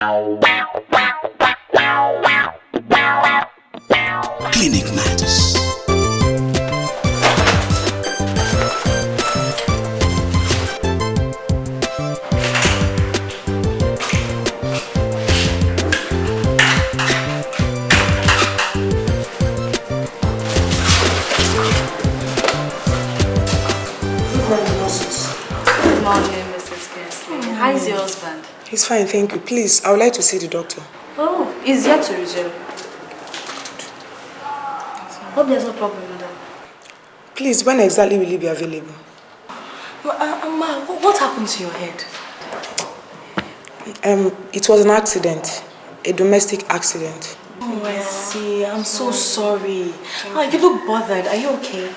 Clinic Matters. Good morning, Mrs. Kinsley. How is your husband? He's fine, thank you. Please, I would like to see the doctor. Oh, he's yet to resume. Hope there's no problem with that. Please, when exactly will he be available? Ma, what happened to your head? It was an accident. A domestic accident. Oh, I see. I'm so sorry. You look bothered. Are you okay?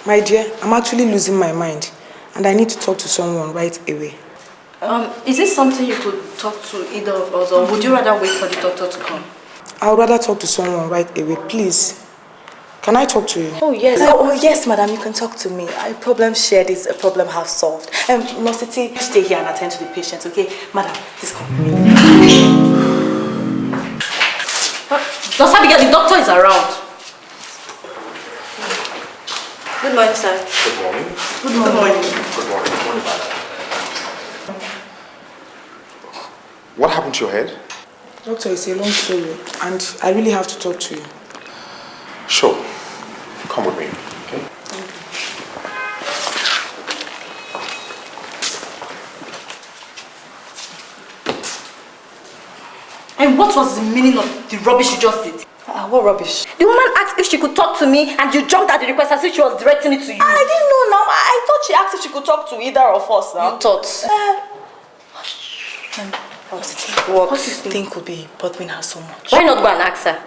My dear, I'm actually losing my mind. And I need to talk to someone right away. Is this something you could talk to either of us, or would you rather wait for the doctor to come? I would rather talk to someone right away, please. Can I talk to you? Oh, yes. Oh, yes, madam, you can talk to me. A problem shared is a problem half solved. Nosity, stay here and attend to the patient, okay? Madam, please come. Does Abigail, the doctor is around. Good morning, sir. Good morning. Good morning. Good morning. Good morning, madam. What happened to your head? Doctor, it's a long story, and I really have to talk to you. Sure. Come with me, okay? And what was the meaning of the rubbish you just did? What rubbish? The woman asked if she could talk to me, and you jumped at the request as if she was directing it to you. I didn't know now. I thought she asked if she could talk to either of us now. You thought? What do you think could be bothering her so much? Why not go and ask her?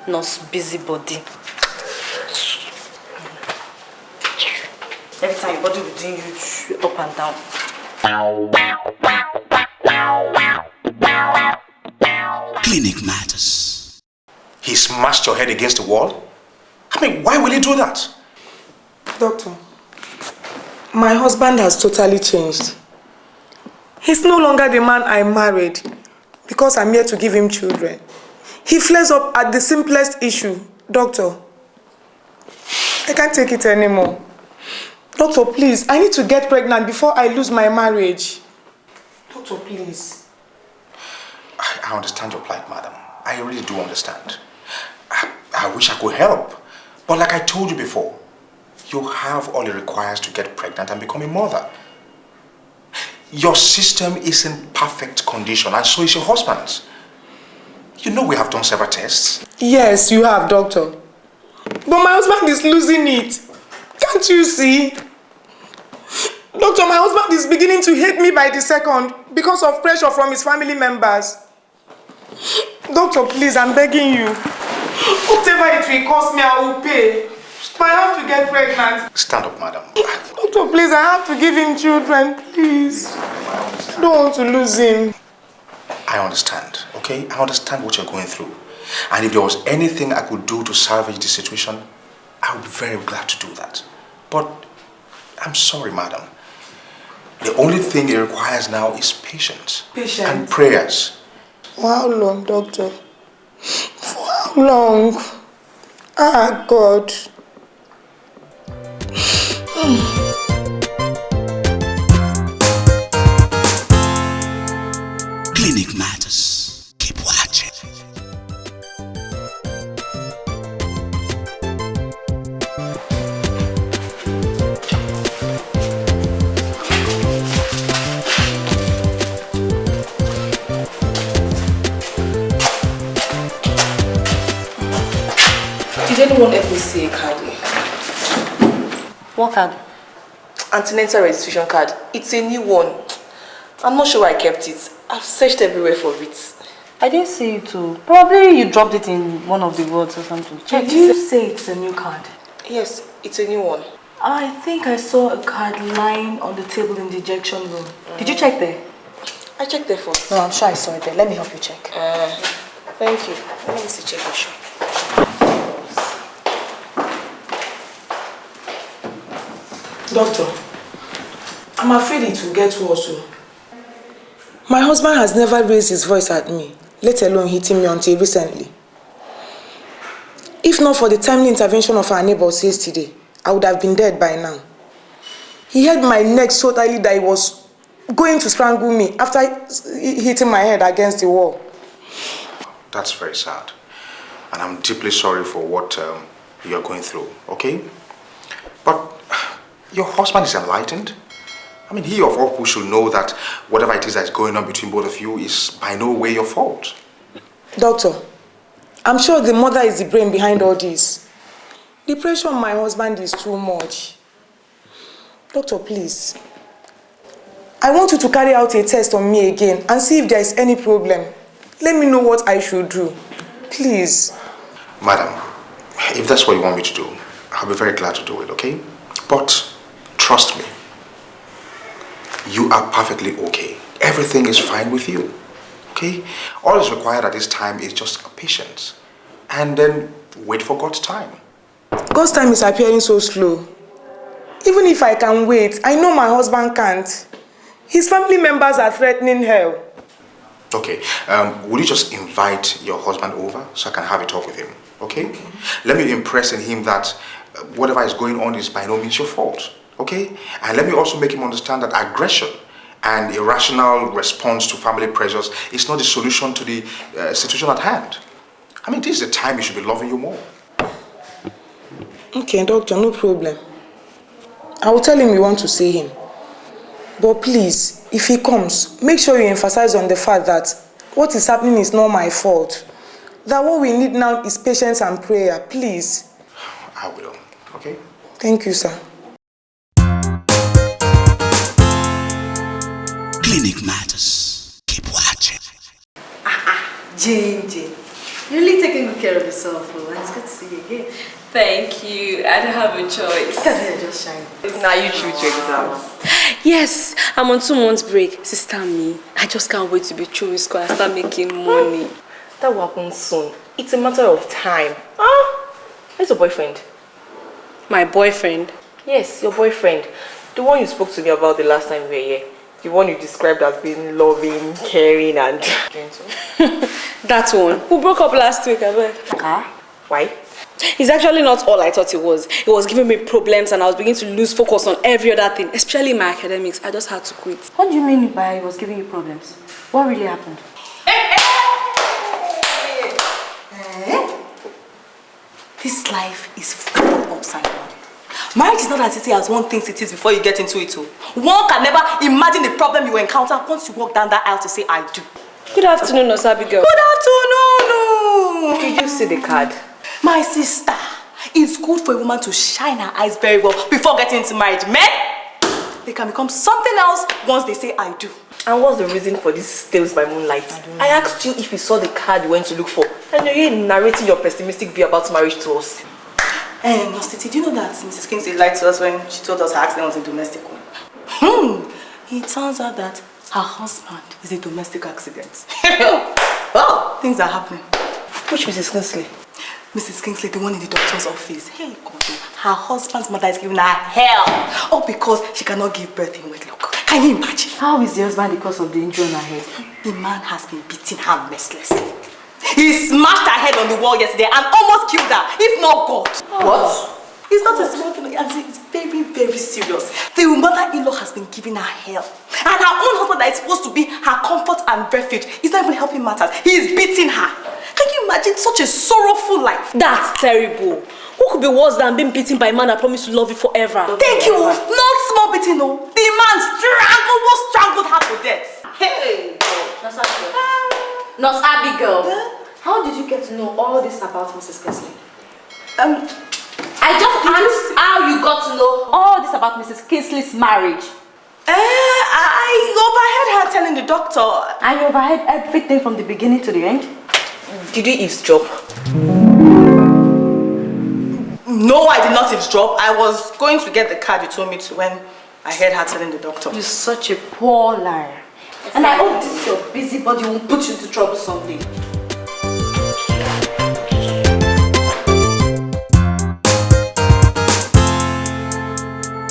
Nurse busybody. Every time your body will do you up and down. Clinic Matters. He smashed your head against the wall? I mean, why will he do that? Doctor, my husband has totally changed. He's no longer the man I married because I'm here to give him children. He flares up at the simplest issue. Doctor, I can't take it anymore. Doctor, please, I need to get pregnant before I lose my marriage. Doctor, please. I understand your plight, madam. I really do understand. I wish I could help. But like I told you before, you have all it requires to get pregnant and become a mother. Your system is in perfect condition, and so is your husband's. You know we have done several tests. Yes, you have, doctor. But my husband is losing it. Can't you see? Doctor, my husband is beginning to hate me by the second because of pressure from his family members. Doctor, please, I'm begging you. Whatever it will cost me, I will pay. But I have to get pregnant. Stand up, madam. Doctor, please, I have to give him children, please. I don't want to lose him. I understand, okay? I understand what you're going through. And if there was anything I could do to salvage the situation, I would be very glad to do that. But I'm sorry, madam. The only thing it requires now is patience. Patience? And prayers. For how long, doctor? For how long? Ah, God. Clinic Matters. Keep watching. Did anyone ever see a card? What card? Antenatal registration card. It's a new one. I'm not sure where I kept it. I've searched everywhere for it. I didn't see it too. Probably you dropped it in one of the wards or something. Check. Did you say it's a new card? Yes, it's a new one. I think I saw a card lying on the table in the injection room. Did you check there? I checked there first. No, I'm sure I saw it there. Let me help you check. Thank you. Let me see, check for sure. Doctor, I'm afraid it will get worse. My husband has never raised his voice at me, let alone hitting me until recently. If not for the timely intervention of our neighbors yesterday, I would have been dead by now. He held my neck so tightly that he was going to strangle me after hitting my head against the wall. That's very sad. And I'm deeply sorry for what you're going through, okay? But your husband is enlightened. I mean, he of all people should know that whatever it is that's going on between both of you is by no way your fault. Doctor, I'm sure the mother is the brain behind all this. The pressure on my husband is too much. Doctor, please. I want you to carry out a test on me again and see if there is any problem. Let me know what I should do. Please. Madam, if that's what you want me to do, I'll be very glad to do it, okay? But trust me, you are perfectly okay. Everything is fine with you, okay? All is required at this time is just patience. And then wait for God's time. God's time is appearing so slow. Even if I can wait, I know my husband can't. His family members are threatening hell. Okay, will you just invite your husband over so I can have a talk with him, okay? Let me impress in him that whatever is going on is by no means your fault, okay? And let me also make him understand that aggression and irrational response to family pressures is not the solution to the situation at hand. I mean, this is the time he should be loving you more. Okay, doctor, no problem. I will tell him you want to see him. But please, if he comes, make sure you emphasize on the fact that what is happening is not my fault. That what we need now is patience and prayer, please. I will, okay? Thank you, sir. Clinic Matters. Keep watching. Jane. You're really taking good care of yourself, and it's good to see you again. Thank you. I don't have a choice. Look at you, just shine. Now you treat your exams. Yes, I'm on 2 months break. Sister me, I just can't wait to be through with school and start making money. That will happen soon. It's a matter of time. Where's your boyfriend? My boyfriend? Yes, your boyfriend. The one you spoke to me about the last time we were here. The one you described as being loving, caring and gentle. That one. Who broke up last week, I bet. Why? He's actually not all I thought he was. He was giving me problems and I was beginning to lose focus on every other thing, especially my academics. I just had to quit. What do you mean by he was giving you problems? What really happened? This life is full of ups and downs. Marriage is not as easy as one thinks it is before you get into it. One can never imagine the problem you will encounter once you walk down that aisle to say, I do. Good afternoon, Abigail. Good afternoon. Did you see the card? My sister, it's good for a woman to shine her eyes very well before getting into marriage. Men, they can become something else once they say, I do. And what's the reason for this tales by moonlight? I asked you if you saw the card you went to look for. And you're here narrating your pessimistic view about marriage to us. Nostity, do you know that Mrs. Kingsley lied to us when she told us her accident was a domestic one? It turns out that her husband is a domestic accident. Well, things are happening. Which Mrs. Kingsley? Mrs. Kingsley, the one in the doctor's office. Hey, God, her husband's mother is giving her hell. All because she cannot give birth in wedlock. Can you imagine? How is the husband the cause of the injury on her head? The man has been beating her mercilessly. He smashed her head on the wall yesterday and almost killed her, if not God. What? It's not a small thing, it's very, very serious. The mother-in-law has been giving her hell. And her own husband that is supposed to be her comfort and refuge is not even helping matters. He is beating her. Can you imagine such a sorrowful life? That's terrible. Who could be worse than being beaten by a man that promised to love you forever? Thank you. Not small beating, no. The man almost strangled her to death. Hey, Nurse Abigail, how did you get to know all this about Mrs. Kingsley? I just asked how you got to know all this about Mrs. Kingsley's marriage. I overheard her telling the doctor. And you overheard everything from the beginning to the end? Did you eavesdrop? No, I did not eavesdrop. I was going to get the card you told me to when I heard her telling the doctor. You're such a poor liar. And I hope this your busybody won't put you into trouble someday.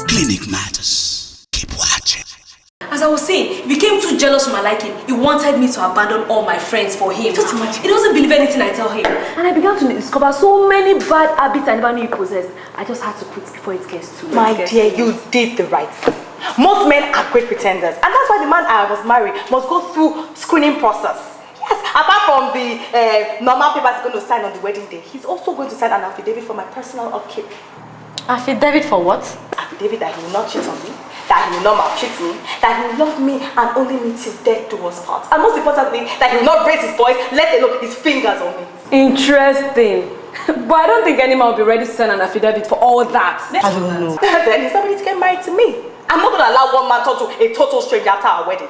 Clinic Matters. Keep watching. As I was saying, it became too jealous from I like him. He wanted me to abandon all my friends for him. Just imagine. He doesn't believe anything I tell him. And I began to discover so many bad habits I never knew he possessed. I just had to quit before it gets too late. My dear, you did the right thing. Most men are great pretenders. And that's why the man I was married must go through screening process. Yes, apart from the normal papers he's going to sign on the wedding day, he's also going to sign an affidavit for my personal upkeep. Affidavit for what? Affidavit that he will not cheat on me, that he will not maltreat me, that he will love me and only me till death do us part. And most importantly, that he will not raise his voice, let alone his fingers on me. Interesting. But I don't think any man will be ready to sign an affidavit for all that. I don't know. Then he's not ready to get married to me. I'm not going to allow one man to talk to a total stranger after our wedding.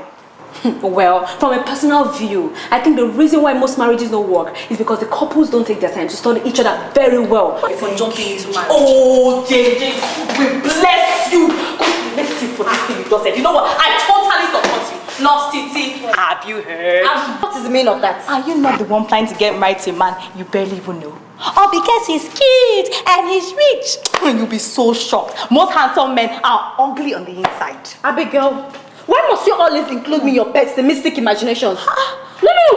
Well, from a personal view, I think the reason why most marriages don't work is because the couples don't take their time to study each other very well before jumping into marriage. Oh, JJ, we bless you. God bless you for this thing you just said. You know what? I totally support you. Nurse Titi, have you heard? What is the meaning of that? Are you not the one planning to get married to a man you barely even know? Oh, because he's cute and he's rich. You'll be so shocked. Most handsome men are ugly on the inside. Abigail, why must you always include me in your pessimistic imaginations? No,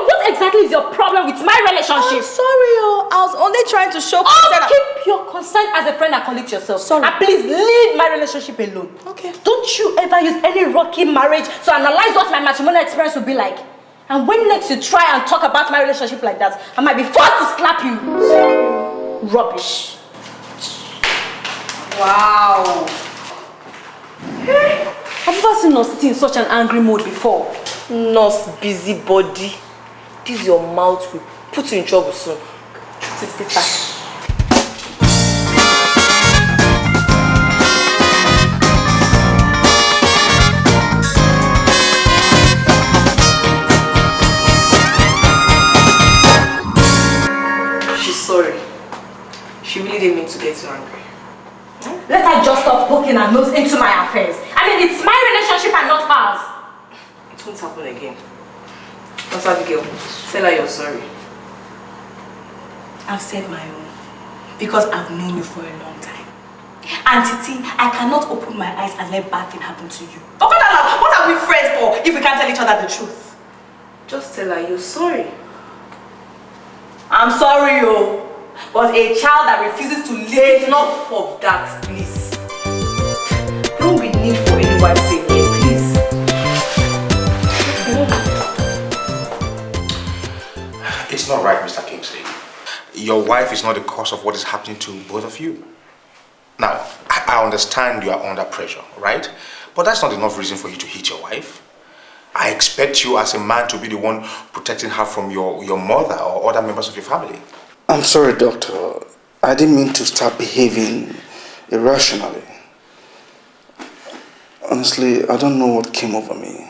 what exactly is your problem with my relationship? I'm sorry, I was only trying to show concern. Keep your concern as a friend and colleague to yourself. Sorry. And please leave my relationship alone. Okay. Don't you ever use any rocky marriage to analyze what my matrimonial experience will be like. And when next you try and talk about my relationship like that, I might be forced to slap you. Rubbish. Wow. Have you ever seen us sitting in such an angry mood before? Nurse busybody. This your mouth will put you in trouble soon. She's sorry. She really didn't mean to get you angry. Let her just stop poking her nose into my affairs. I mean, it's my relationship and not hers. It won't happen again. Nurse Abigail, tell her you're sorry. I've said my own. Because I've known you for a long time. And Titi, I cannot open my eyes and let bad things happen to you. Oh, what are we friends for if we can't tell each other the truth? Just tell her you're sorry. I'm sorry, but a child that refuses to listen. Enough of that, please. Don't be need for any wife saying here, please. It's not right, Mr. Kingsley. Your wife is not the cause of what is happening to both of you. Now, I understand you are under pressure, right? But that's not enough reason for you to hit your wife. I expect you as a man to be the one protecting her from your mother or other members of your family. I'm sorry, doctor. I didn't mean to start behaving irrationally. Honestly, I don't know what came over me.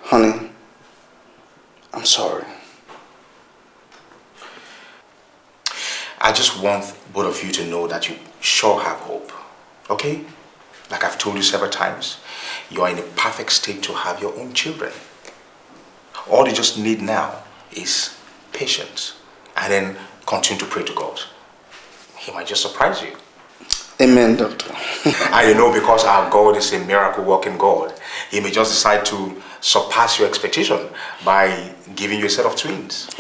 Honey, I'm sorry. I just want both of you to know that you sure have hope, okay? Like I've told you several times, you are in a perfect state to have your own children. All you just need now is patience and then continue to pray to God. He might just surprise you. Amen, doctor. And you know, because our God is a miracle working God, He may just decide to surpass your expectation by giving you a set of twins.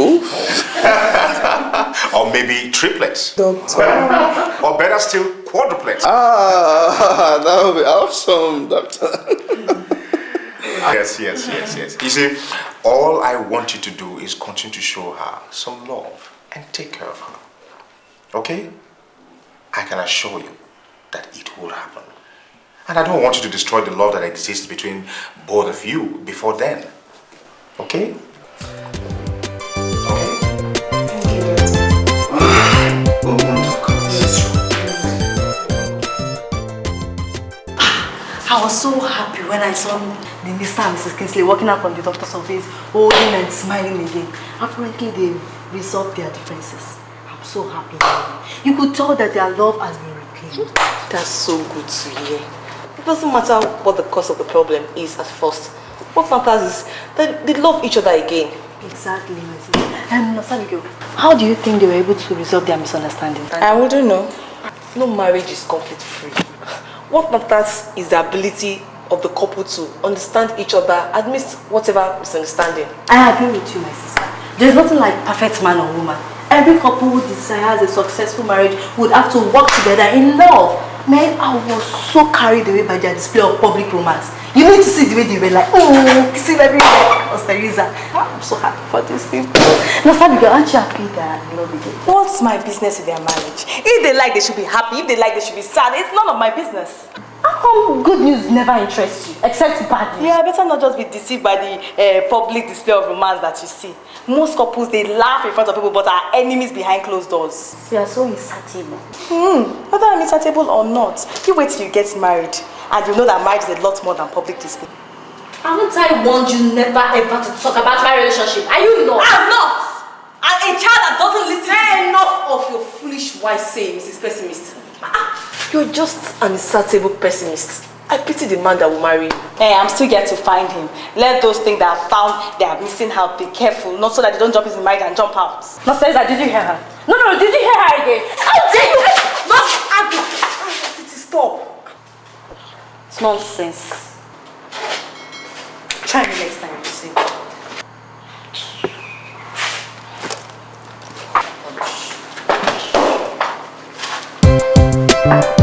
Or maybe triplets. Doctor. Or better still, quadruplets. That would be awesome, doctor. Yes. You see, all I want you to do is continue to show her some love and take care of her. Okay? I can assure you that it will happen. And I don't want you to destroy the love that exists between both of you before then. Okay? Okay? Oh, of course. I was so happy when I saw the Mr. and Mrs. Kingsley walking out from the doctor's office, holding and smiling again. Apparently, they resolved their differences. I'm so happy. You could tell that their love has been reclaimed. That's so good to hear. It doesn't matter what the cause of the problem is at first. What matters is that they love each other again. Exactly, my sister. And Abigail, how do you think they were able to resolve their misunderstanding? I wouldn't know. No marriage is conflict free. What matters is the ability of the couple to understand each other amidst whatever misunderstanding. I agree with you, my sister. There's nothing like perfect man or woman. Every couple who desires a successful marriage would have to work together in love. Man, I was so carried away by their display of public romance. You need to see the way they were like, kissing everywhere. Teresa. I'm so happy for these people. Now, Abigail, aren't you happy that I love you? What's my business with their marriage? If they like, they should be happy. If they like, they should be sad. It's none of my business. How come good news never interests you, except bad news? Yeah, better not just be deceived by the public display of romance that you see. Most couples, they laugh in front of people but are enemies behind closed doors. You are so insatiable. Whether I'm insatiable or not, you wait till you get married and you know that marriage is a lot more than public display. Haven't I warned you never ever to talk about my relationship? Are you not? I'm not! I'm a child that doesn't listen to you. Enough of your foolish wise saying, Mrs. Pessimist. You're just an insatiable pessimist. I pity the man that will marry you. Hey, I'm still yet to find him. Let those things that are found, they are missing out. Be careful, not so that they don't jump into marriage and jump out. No, Teresa, did you hear her? No, did you hear her again? How dare you? Abby! Stop. It's nonsense. Try me next time, you see. Rubbish.